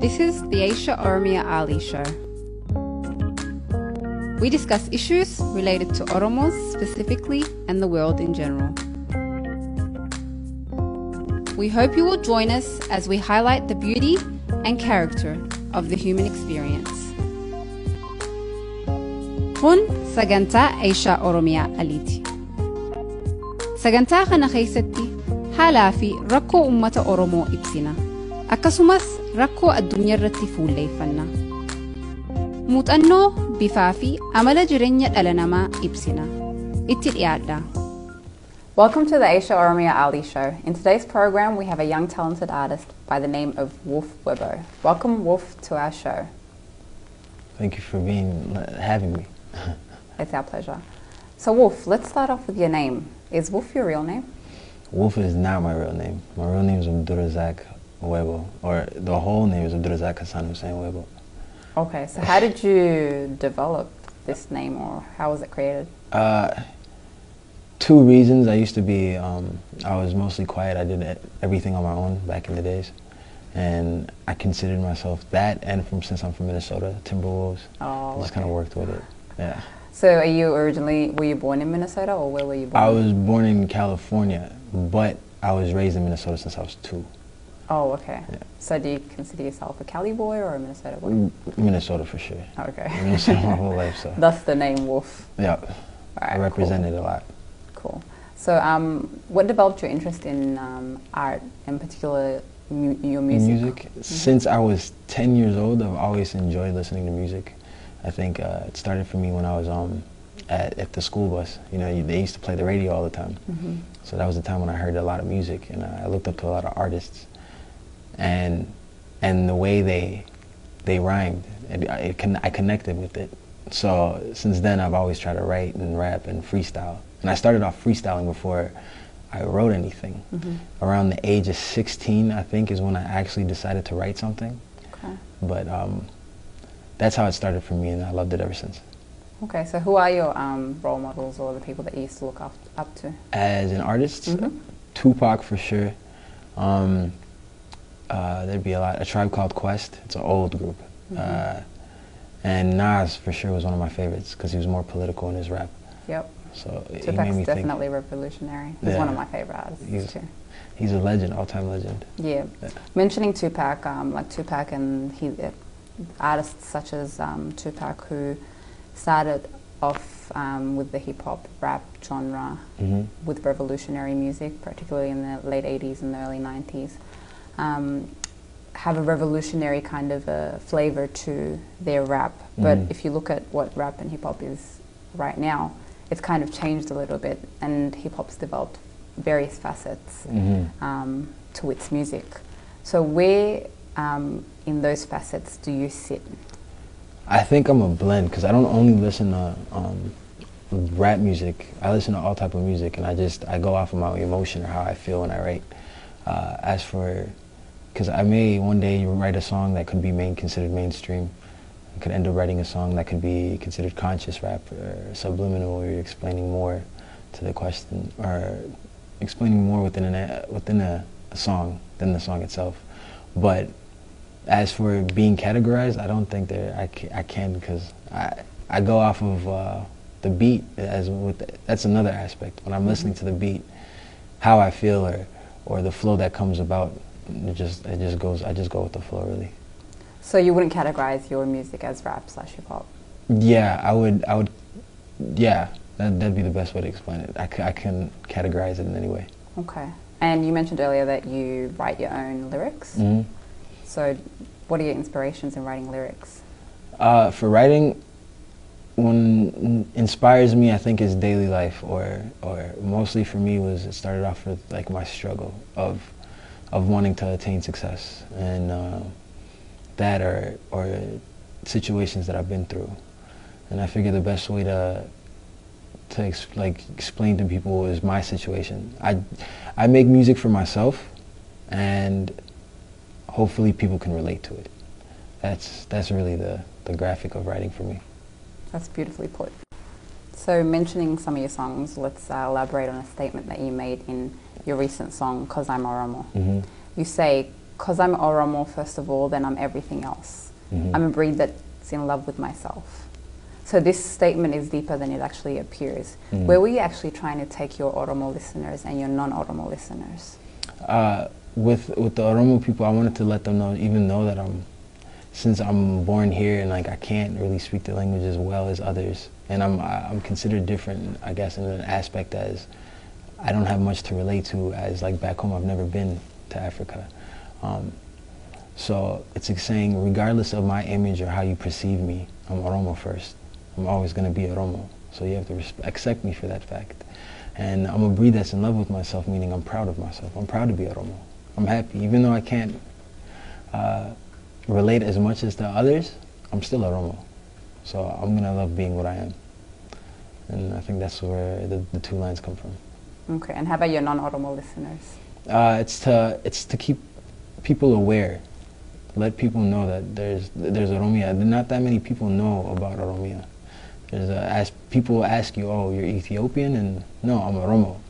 This is the Aisha Oromia Ali Show. We discuss issues related to Oromos specifically and the world in general. We hope you will join us as we highlight the beauty and character of the human experience. Kun sagantaa Aisha Oromia Aliti. Sagantaa kana keessatti haalaa fi rakkoo ummata Oromoo ibsina. Akkasumas rakkoo addunyaa irratti fuulleeffanna. Muuxannoo bifaa fi amala jireenya dhala namaa ibsina. Itti dhiyaadha. Welcome to the Aisha Oromia Ali Show. In today's program, we have a young talented artist by the name of Webo. Welcome, Wolf, to our show. Thank you for having me. It's our pleasure. So, Wolf, let's start off with your name. Is Wolf your real name? Wolf is not my real name. My real name is Abdurazak Webo, or the whole name is Abdurazak Hassan Hussein Webo. Okay, so how did you develop this name, or how was it created? Two reasons. I used to be, I was mostly quiet. I did everything on my own back in the days. And I considered myself that, and since I'm from Minnesota, Timberwolves, I just kind of worked with it. Yeah. So were you born in Minnesota, or where were you born? I was born in California, but I was raised in Minnesota since I was 2. Oh, okay. Yeah. So do you consider yourself a Cali boy or a Minnesota boy? Minnesota for sure. Okay. Minnesota my whole life, so. That's the name Wolf. Yeah. Right, I represented a lot. Cool. So what developed your interest in art, in particular your music? Since I was 10 years old, I've always enjoyed listening to music. I think it started for me when I was at the school bus. You know, they used to play the radio all the time. So that was the time when I heard a lot of music, and I looked up to a lot of artists. And the way they rhymed, I connected with it. So since then, I've always tried to write and rap and freestyle. And I started off freestyling before I wrote anything. Around the age of 16, I think, is when I actually decided to write something. Okay. But that's how it started for me, and I loved it ever since. Okay, so who are your role models, or the people that you used to look up to? As an artist, Tupac for sure. There'd be a Tribe Called Quest. It's an old group. And Nas for sure was one of my favorites because he was more political in his rap. Yep. So Tupac's definitely revolutionary. He's one of my favorite artists too. He's a legend, all-time legend. Yeah. Mentioning Tupac, like Tupac and artists such as Tupac, who started off with the hip-hop rap genre with revolutionary music, particularly in the late 80s and the early 90s, have a revolutionary kind of a flavor to their rap. But if you look at what rap and hip-hop is right now, it's kind of changed a little bit, and hip-hop's developed various facets to its music. So where in those facets do you sit? I think I'm a blend, because I don't only listen to rap music. I listen to all type of music, and I go off of my emotion or how I feel when I write. Because I may one day write a song that could be considered mainstream. I could end up writing a song that could be considered conscious rap or subliminal, where you're explaining more to the question, or explaining more within a song than the song itself. But as for being categorized, I don't think I can, because I go off of the beat. That's another aspect. When I'm listening to the beat, how I feel or the flow that comes about, I just go with the flow, really. So you wouldn't categorize your music as rap/hip hop? Yeah, I would. Yeah, that'd be the best way to explain it. I can categorize it in any way. Okay. And you mentioned earlier that you write your own lyrics. So what are your inspirations in writing lyrics? For writing, what inspires me, I think, is daily life, or mostly for me it started off with like my struggle of wanting to attain success, and that or situations that I've been through. And I figure the best way to explain to people is my situation. I make music for myself, and hopefully people can relate to it. That's really the graphic of writing for me. That's beautifully put. So mentioning some of your songs, let's elaborate on a statement that you made in your recent song, 'Cause I'm Oromo. You say, because I'm Oromo, first of all, then I'm everything else. I'm a breed that's in love with myself. So this statement is deeper than it actually appears. Where were you actually trying to take your Oromo listeners and your non-Oromo listeners? With the Oromo people, I wanted to let them know, even though that since I'm born here and like I can't really speak the language as well as others, and I'm considered different, I guess, in an aspect as I don't have much to relate to, as like back home I've never been to Africa. So it's like saying, regardless of my image or how you perceive me, I'm Oromo first. I'm always going to be Oromo. So you have to accept me for that fact. And I'm a breed that's in love with myself, meaning I'm proud of myself. I'm proud to be Oromo. I'm happy. Even though I can't relate as much as the others, I'm still Oromo. So I'm going to love being what I am. And I think that's where the two lines come from. Okay, and how about your non-Oromo listeners? It's to keep people aware. Let people know that there's Oromia. Not that many people know about Oromia. People ask you, oh, you're Ethiopian? And no, I'm Oromo.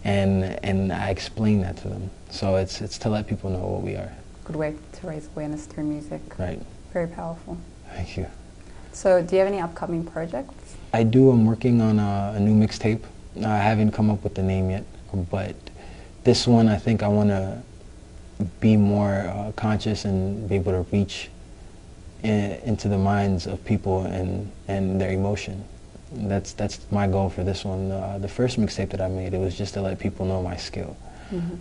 And I explain that to them. So it's to let people know what we are. Good way to raise awareness through music. Right. Very powerful. Thank you. So do you have any upcoming projects? I do. I'm working on a new mixtape. I haven't come up with the name yet, but this one I think I want to be more conscious and be able to reach into the minds of people and their emotion. That's my goal for this one. The first mixtape that I made, it was just to let people know my skill.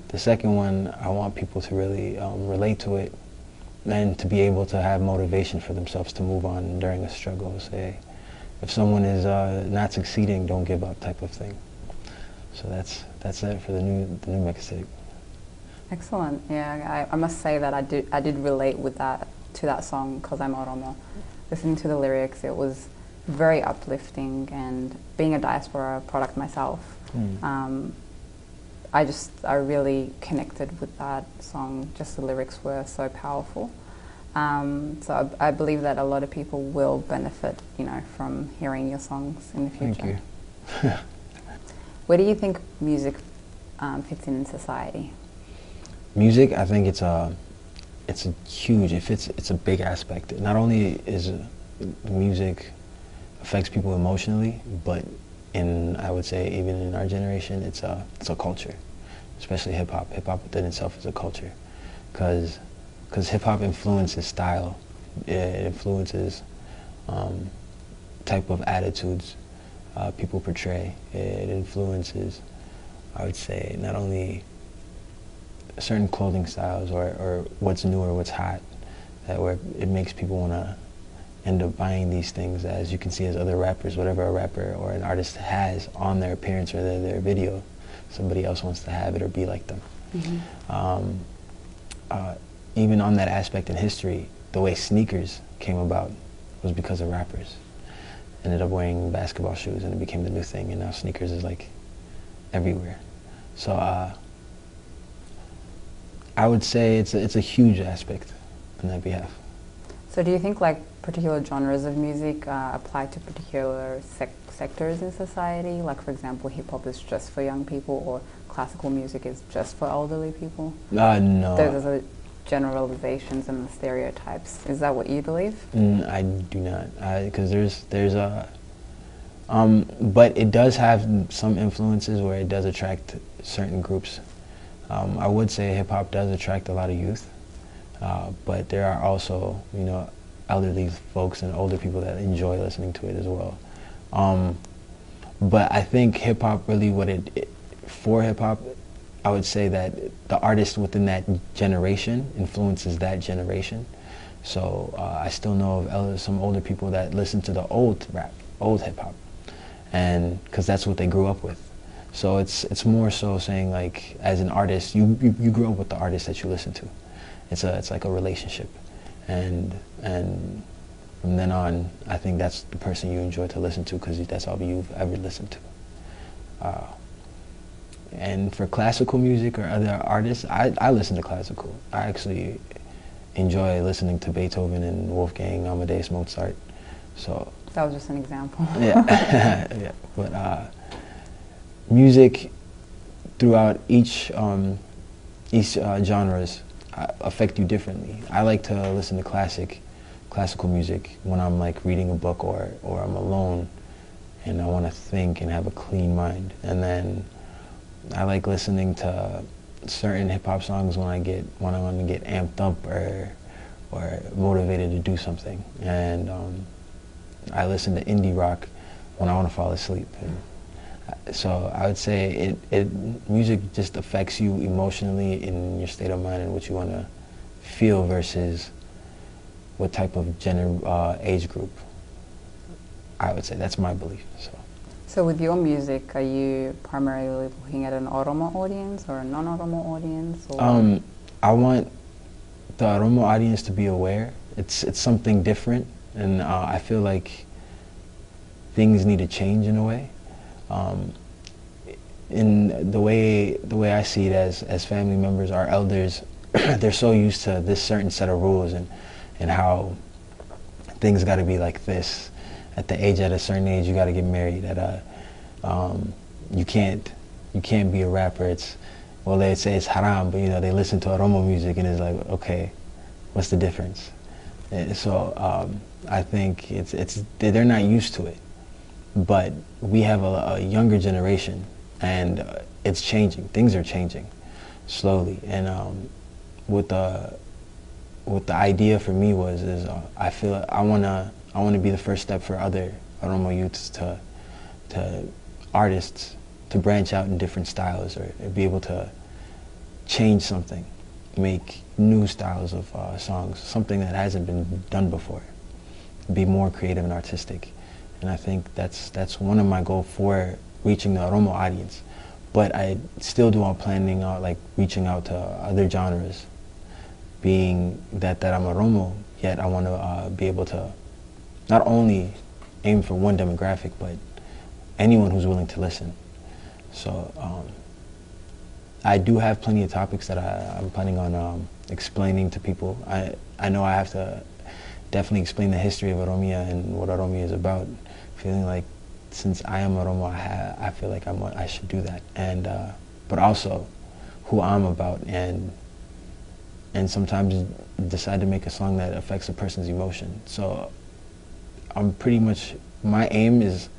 The second one, I want people to really relate to it and to be able to have motivation for themselves to move on during a struggle. Say, if someone is not succeeding, don't give up, type of thing. So that's it for the new mixtape. Excellent. Yeah, I must say that I did relate with that to that song, Cause I'm Oromo. Listening to the lyrics, it was very uplifting, and being a diaspora product myself, I really connected with that song. Just the lyrics were so powerful. So I believe that a lot of people will benefit, from hearing your songs in the future. Thank you. Where do you think music fits in society? Music, I think it's a huge. It's a big aspect. Not only is music affects people emotionally, but I would say even in our generation, it's a culture, especially hip hop. Hip hop within itself is a culture, because hip hop influences style. It influences type of attitudes people portray. It influences, I would say, not only certain clothing styles or what's new or what's hot, where it makes people want to end up buying these things, as you can see as other rappers, whatever a rapper or an artist has on their appearance or their video, somebody else wants to have it or be like them. Even on that aspect in history, the way sneakers came about was because of rappers. Ended up wearing basketball shoes and it became the new thing, and now sneakers is like everywhere. So I would say it's a huge aspect on that behalf. So do you think like particular genres of music apply to particular sectors in society? Like, for example, hip hop is just for young people, or classical music is just for elderly people? No. Those are generalizations and stereotypes. Is that what you believe? I do not, because there's a but it does have some influences where it does attract certain groups. I would say hip hop does attract a lot of youth, but there are also elderly folks and older people that enjoy listening to it as well. But I think hip hop really, for hip hop, I would say that the artist within that generation influences that generation. So I still know of some older people that listen to the old rap, old hip hop, and because that's what they grew up with. So it's more so saying, like, as an artist, you grew up with the artist that you listen to. It's like a relationship, and from then on, I think that's the person you enjoy to listen to because that's all you've ever listened to. And for classical music or other artists, I listen to classical. I actually enjoy listening to Beethoven and Wolfgang Amadeus Mozart. So that was just an example. Yeah, yeah. But music throughout each genres, affect you differently. I like to listen to classical music when I'm like reading a book or I'm alone and I want to think and have a clean mind. And then I like listening to certain hip hop songs when I want to get amped up or motivated to do something. And I listen to indie rock when I want to fall asleep. And so I would say music just affects you emotionally in your state of mind and what you want to feel versus what type of age group. I would say that's my belief. So with your music, are you primarily looking at an Oromo audience or a non-Oromo audience? Or? I want the Oromo audience to be aware. It's something different, and I feel like things need to change in a way. In the way I see it as family members, our elders, they're so used to this certain set of rules and how things got to be like this. At a certain age, you got to get married. You can't be a rapper. They say it's haram, but they listen to Oromo music and it's like, okay, what's the difference? And so I think they're not used to it. But we have a younger generation, and it's changing. Things are changing slowly, and what the idea for me is I feel I want to be the first step for other Oromo youths to artists to branch out in different styles or be able to change something, make new styles of songs, something that hasn't been done before, be more creative and artistic. And I think that's one of my goals for reaching the Oromo audience. But I still do, I'm planning on like reaching out to other genres, being that I'm Oromo, yet I want to be able to not only aim for one demographic, but anyone who's willing to listen. So I do have plenty of topics that I'm planning on explaining to people. I know I have to definitely explain the history of Oromia and what Oromia is about. Feeling like since I am Oromo, I feel like I should do that. And but also who I'm about, and sometimes decide to make a song that affects a person's emotion. So I'm pretty much, my aim is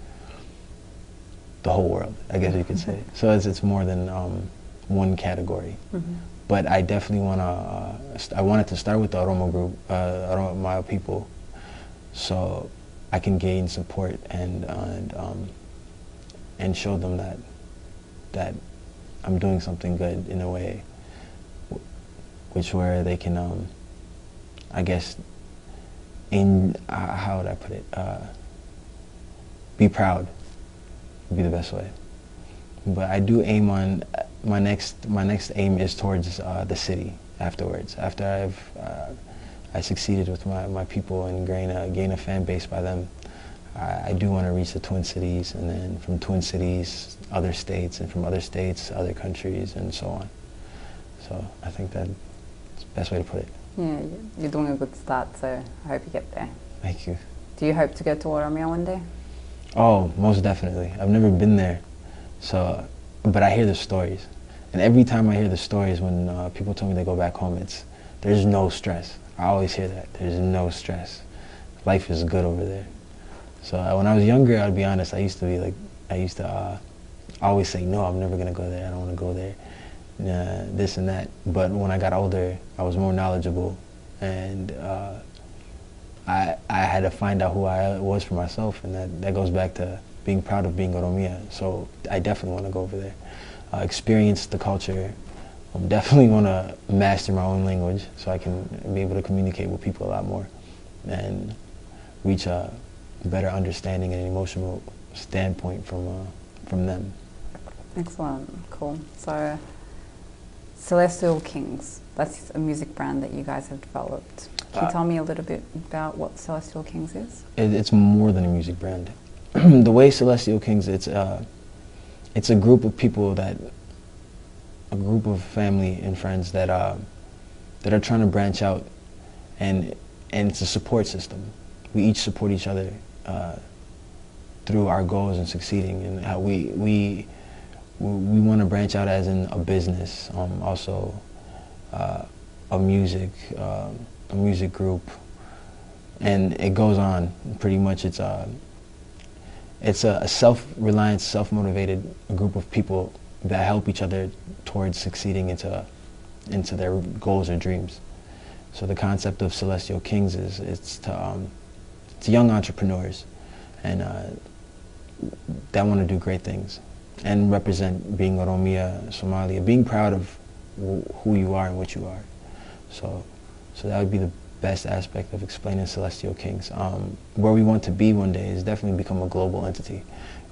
the whole world, I guess you could say. So it's more than one category. Mm-hmm. But I definitely I wanted to start with the Oromo group, my people, so I can gain support and show them that I'm doing something good in a way, where they can, I guess, how would I put it? Be proud would be the best way. But I do aim on my next aim is towards the city afterwards. After I succeeded with my people and gain a fan base by them, I do want to reach the Twin Cities, and then from Twin Cities, other states, and from other states, other countries, and so on. So I think that's the best way to put it. Yeah, you're doing a good start, so I hope you get there. Thank you. Do you hope to go to Oromia one day? Oh, most definitely. I've never been there, but I hear the stories. And every time I hear the stories when people tell me they go back home, there's no stress. I always hear that. There's no stress. Life is good over there. So when I was younger, I'll be honest, I used to always say, no, I'm never going to go there. I don't want to go there. This and that. But when I got older, I was more knowledgeable, and I had to find out who I was for myself, and that goes back to being proud of being Oromia. So I definitely want to go over there, experience the culture. Definitely want to master my own language so I can be able to communicate with people a lot more and reach a better understanding and emotional standpoint from them. Excellent, cool. So Celestial Kings, that's a music brand that you guys have developed. Can you tell me a little bit about what Celestial Kings is? It's more than a music brand. The way Celestial Kings, it's a group of people a group of family and friends that are trying to branch out, and it's a support system. We each support each other through our goals and succeeding, and how we want to branch out as in a business, also a a music group, and it goes on. Pretty much, it's a self-reliant, self-motivated group of people that help each other towards succeeding into their goals or dreams. So the concept of Celestial Kings is it's to young entrepreneurs and that want to do great things and represent being Oromia, Somalia, being proud of who you are and what you are. So that would be the best aspect of explaining Celestial Kings. Where we want to be one day is definitely become a global entity.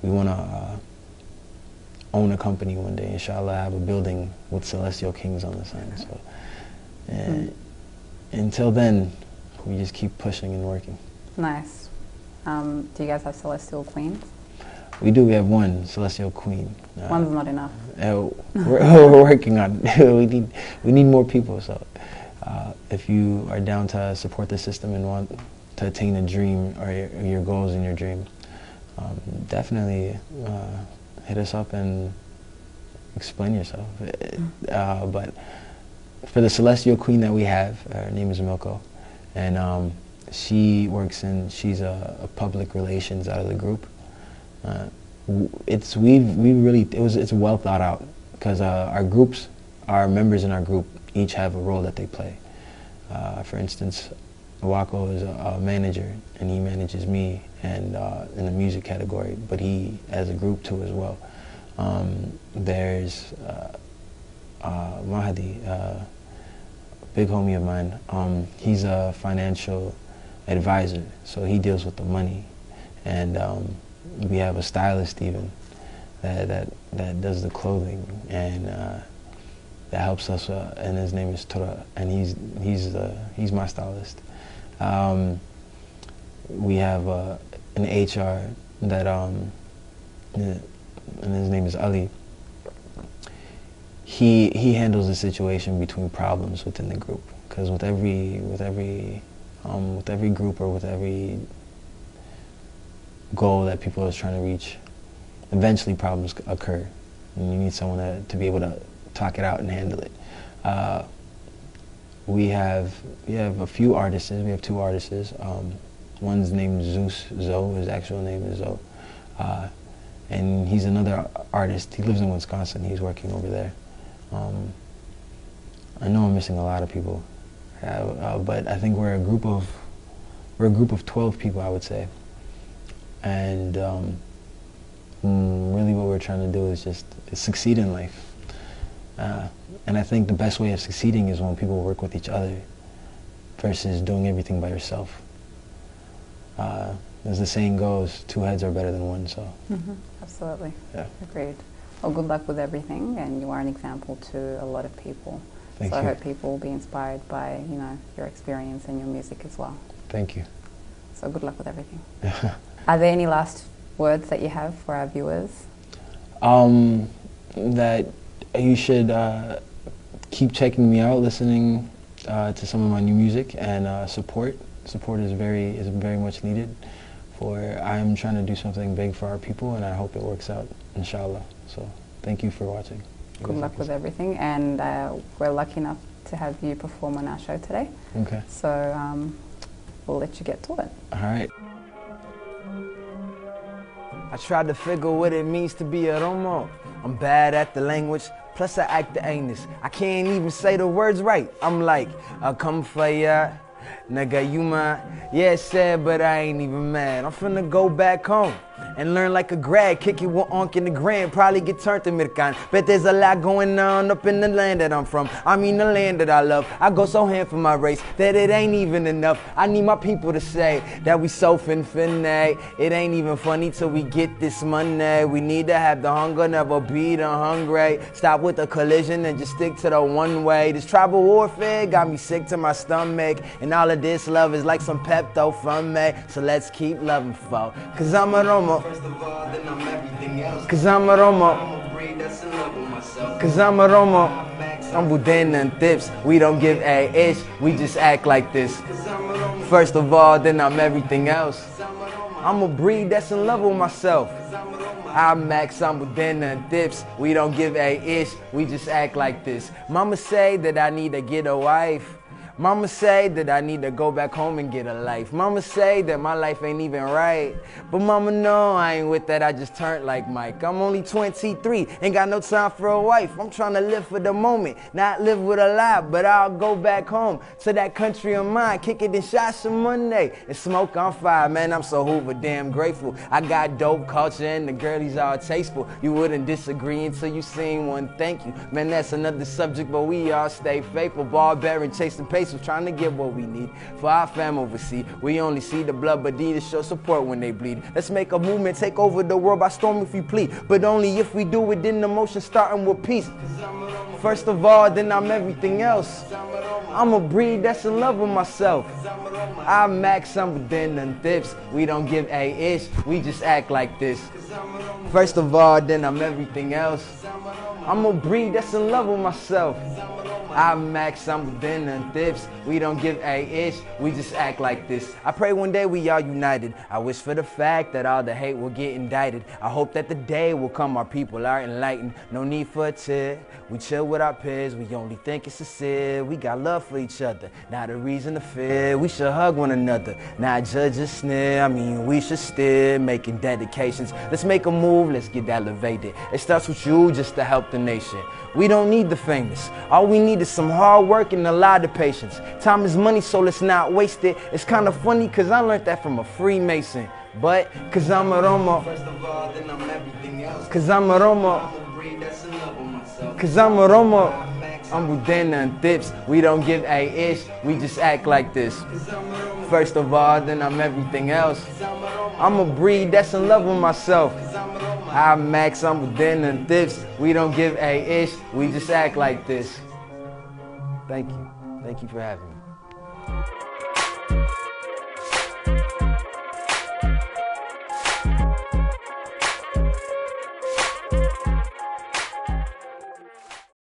We want to own a company one day, inshallah, have a building with Celestial Kings on the sign. So until then, we just keep pushing and working. Nice. Do you guys have Celestial Queens? We do. We have one Celestial Queen. One's not enough. We're working on it. We need more people. So if you are down to support the system and want to attain a dream or your goals in your dream, definitely hit us up and explain yourself. But for the Celestial Queen that we have, her name is Milko, and she works she's a public relations out of the group. It's well thought out because our members in our group each have a role that they play. For instance, Wako is a manager, and he manages me and in the music category, but he has a group too as well. There's Mahdi, a big homie of mine. He's a financial advisor, so he deals with the money, and we have a stylist even that does the clothing and that helps us, and his name is Tura, and he's my stylist. We have an HR that and his name is Ali. He handles the situation between problems within the group, because with every group or with every goal that people are trying to reach, eventually problems occur, and you need someone to be able to talk it out and handle it. We have a few artists. We have two artists. One's named Zoe. His actual name is Zoe, and he's another artist. He lives in Wisconsin. He's working over there. I know I'm missing a lot of people, but I think we're a group of 12 people, I would say. And really, what we're trying to do is just succeed in life. And I think the best way of succeeding is when people work with each other versus doing everything by yourself. As the saying goes, two heads are better than one. So. Absolutely. Yeah. Agreed. Well, good luck with everything, and you are an example to a lot of people. Thank you. I hope people will be inspired by your experience and your music as well. Thank you. So good luck with everything. Are there any last words that you have for our viewers? That you should keep checking me out, listening to some of my new music, and support. Support is very much needed. I'm trying to do something big for our people, and I hope it works out, inshallah. So thank you for watching. Good luck with everything, and we're lucky enough to have you perform on our show today. Okay. So we'll let you get to it. All right. I tried to figure what it means to be a Romo. I'm bad at the language, plus I act the anus. I can't even say the words right. I'm like, I come for ya, nigga, you mine. Yeah, it's sad, but I ain't even mad. I'm finna go back home and learn like a grad, kick it with Onk in the grand, probably get turned to Mirkan. Bet there's a lot going on up in the land that I'm from. I mean the land that I love. I go so hand for my race that it ain't even enough. I need my people to say that we so finna. It ain't even funny till we get this money. We need to have the hunger, never be the hungry. Stop with the collision and just stick to the one way. This tribal warfare got me sick to my stomach, and all of this love is like some Pepto from me. So let's keep loving folk, cause I'm a Romo. First of all, then I'm everything else. Cause I'm a Romo. I'm a breed that's in love with myself. Cause I'm a Romo. I'm Budin and tips. We don't give a ish. We just act like this. Cause I'm a Romo. First of all, then I'm everything else. Cause I'm a Romo. I'm a breed that's in love with myself. Cause I'm a Romo. I'm Max, I'm Budena and Dips. We don't give a ish, we just act like this. Mama say that I need to get a wife. Mama say that I need to go back home and get a life. Mama say that my life ain't even right. But mama know I ain't with that, I just turned like Mike. I'm only 23, ain't got no time for a wife. I'm trying to live for the moment, not live with a lie. But I'll go back home to that country of mine, kick it in shots on Monday and smoke on fire. Man, I'm so Hoover damn grateful. I got dope culture and the girlies all tasteful. You wouldn't disagree until you seen one, thank you. Man, that's another subject, but we all stay faithful. Barbarian chasing pace, trying to get what we need for our fam overseas. We only see the blood, but need to show support when they bleed. Let's make a movement, take over the world by storm if we plead, but only if we do it in the motion, starting with peace. First of all, then I'm everything else. I'm a breed that's in love with myself. I'm Max, I'm Budena and Dips. We don't give a ish, we just act like this. First of all, then I'm everything else. I'm a breed that's in love with myself. I'm Max, I'm Budena and Dips. We don't give a ish, we just act like this. I pray one day we all united. I wish for the fact that all the hate will get indicted. I hope that the day will come our people are enlightened. No need for a tear, we chill with our peers. We only think it's sincere. We got love for each other, not a reason to fear. We should hug one another, not judge or sneer. I mean, we should still making dedications. Let's make a move, let's get elevated. It starts with you just to help the nation. We don't need the famous, all we need is some hard work and a lot of patience. Time is money, so let's not waste it. It's kind of funny cause I learned that from a Freemason. But cause I'm a Roma, First of all, then I'm everything else. cause I'm a Roma, I'm a breed that's in love with myself. cause I'm a Roma. I'm Budena and Dips. We don't give a ish, we just act like this. First of all, then I'm everything else. I'm a breed that's in love with myself. I'm Max, I'm Budena and Dips. We don't give a ish, we just act like this. Thank you. Thank you for having me.